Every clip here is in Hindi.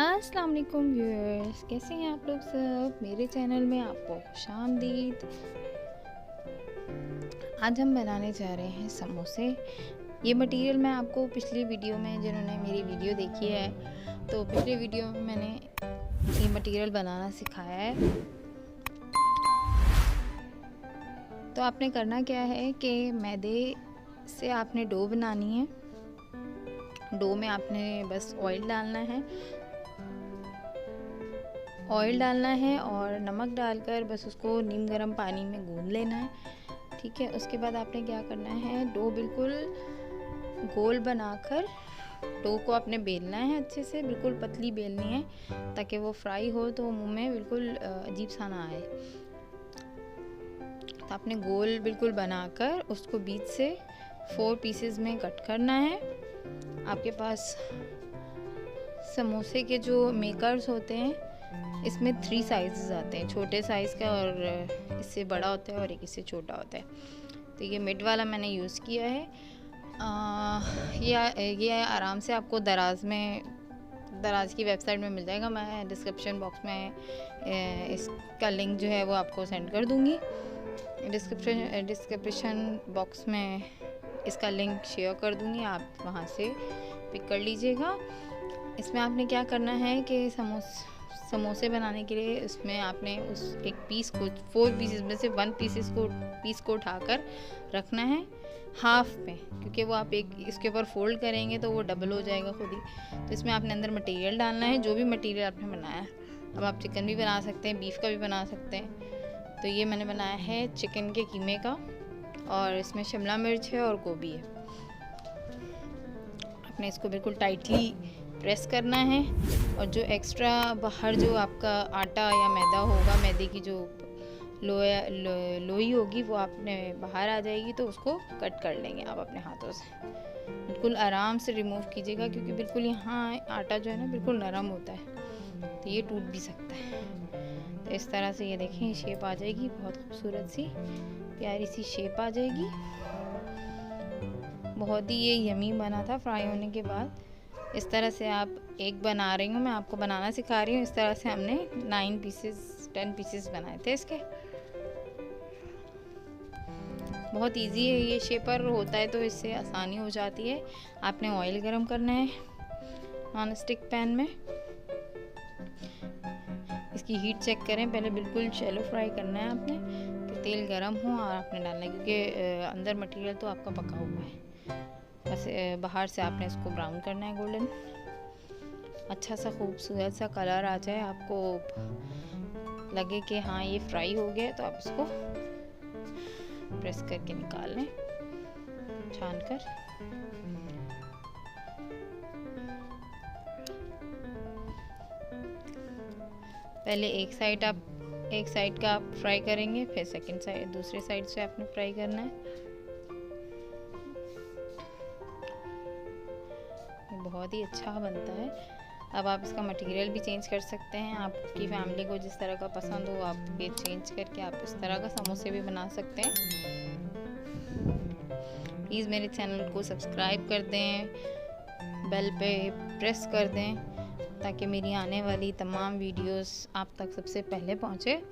अस्सलाम वालेकुम व्यूअर्स, कैसे हैं आप लोग सब। मेरे चैनल में आपको खुशामदीद। आज हम बनाने जा रहे हैं समोसे। ये मटेरियल मैं आपको पिछली वीडियो में, जिन्होंने मेरी वीडियो देखी है, तो पिछले वीडियो में मैंने ये मटेरियल बनाना सिखाया है। तो आपने करना क्या है कि मैदे से आपने डो बनानी है। डो में आपने बस ऑयल डालना है और नमक डालकर बस उसको नीम गर्म पानी में गूंद लेना है। ठीक है, उसके बाद आपने क्या करना है, डो बिल्कुल गोल बनाकर डो को आपने बेलना है। अच्छे से बिल्कुल पतली बेलनी है ताकि वो फ्राई हो तो मुंह में बिल्कुल अजीब सा ना आए। तो आपने गोल बिल्कुल बनाकर उसको बीच से 4 पीसेस में कट करना है। आपके पास समोसे के जो मेकर्स होते हैं, इसमें 3 साइज़ आते हैं, छोटे साइज़ का और इससे बड़ा होता है और एक इससे छोटा होता है। तो ये मिड वाला मैंने यूज़ किया है। ये आराम से आपको दराज की वेबसाइट में मिल जाएगा। मैं डिस्क्रिप्शन बॉक्स में इसका लिंक जो है वो आपको सेंड कर दूँगी। डिस्क्रिप्शन बॉक्स में इसका लिंक शेयर कर दूँगी, आप वहाँ से पिक कर लीजिएगा। इसमें आपने क्या करना है कि समोसे बनाने के लिए इसमें आपने उस एक पीस को 4 पीसेस में से 1 पीस को उठाकर रखना है हाफ में, क्योंकि वो आप एक इसके ऊपर फोल्ड करेंगे तो वो डबल हो जाएगा खुद ही। तो इसमें आपने अंदर मटेरियल डालना है, जो भी मटेरियल आपने बनाया है। अब आप चिकन भी बना सकते हैं, बीफ का भी बना सकते हैं। तो ये मैंने बनाया है चिकन के कीमे का, और इसमें शिमला मिर्च है और गोभी है। आपने इसको बिल्कुल टाइटली प्रेस करना है और जो एक्स्ट्रा बाहर जो आपका आटा या मैदा होगा, मैदे की जो लोई होगी वो आपने बाहर आ जाएगी, तो उसको कट कर लेंगे आप अपने हाथों से। बिल्कुल आराम से रिमूव कीजिएगा, क्योंकि बिल्कुल यहाँ आटा जो है ना बिल्कुल नरम होता है, तो ये टूट भी सकता है। तो इस तरह से ये देखें, ये शेप आ जाएगी, बहुत खूबसूरत सी प्यारी सी शेप आ जाएगी। बहुत ही ये यमी बना था फ्राई होने के बाद। इस तरह से आप एक बना रही हूँ, मैं आपको बनाना सिखा रही हूँ। इस तरह से हमने 10 पीसेस बनाए थे इसके। बहुत इजी है, ये शेपर होता है तो इससे आसानी हो जाती है। आपने ऑयल गरम करना है नॉन स्टिक पैन में। इसकी हीट चेक करें पहले, बिल्कुल शैलो फ्राई करना है आपने कि तेल गरम हो और आपने डालना है, क्योंकि अंदर मटेरियल तो आपका पका हुआ है। बस बाहर से आपने इसको ब्राउन करना है गोल्डन, अच्छा सा खूबसूरत सा कलर आ जाए, आपको लगे कि हाँ ये फ्राई हो गया, तो आप इसको प्रेस करके निकाल लें छान कर। पहले एक साइड का आप फ्राई करेंगे, फिर सेकंड साइड, दूसरे साइड से आपने फ्राई करना है। बहुत ही अच्छा बनता है। अब आप इसका मटेरियल भी चेंज कर सकते हैं, आपकी फैमिली को जिस तरह का पसंद हो आप ये चेंज करके आप इस तरह का समोसे भी बना सकते हैं। प्लीज़ मेरे चैनल को सब्सक्राइब कर दें, बेल पे प्रेस कर दें, ताकि मेरी आने वाली तमाम वीडियोस आप तक सबसे पहले पहुंचे।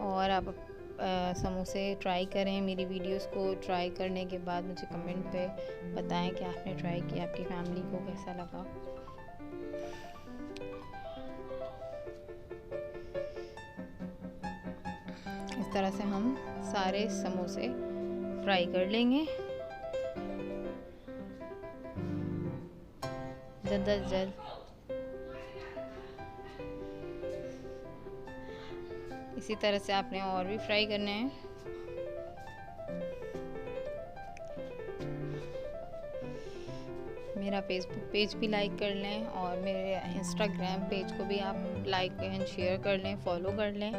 और आप समोसे ट्राई करें। मेरी वीडियोस को ट्राई करने के बाद मुझे कमेंट पे बताएं कि आपने ट्राई किया, आपकी फैमिली को कैसा लगा। इस तरह से हम सारे समोसे फ्राई कर लेंगे जल्द अज जल्द। इसी तरह से आपने और भी फ्राई करने हैं। मेरा फेसबुक पेज भी लाइक कर लें और मेरे इंस्टाग्राम पेज को भी आप लाइक एंड शेयर कर लें, फॉलो कर लें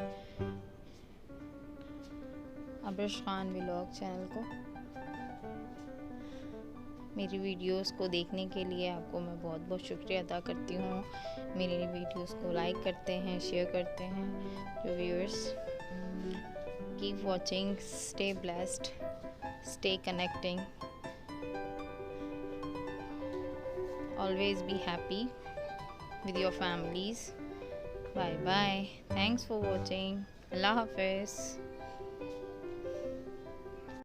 अब्रश खान व्लॉग चैनल को। मेरी वीडियोस को देखने के लिए आपको मैं बहुत बहुत शुक्रिया अदा करती हूँ। मेरी वीडियोस को लाइक करते हैं, शेयर करते हैं जो viewers. Keep watching, stay blessed, stay connecting. always be happy with your families. Bye bye. Thanks for watching. Allah Hafiz.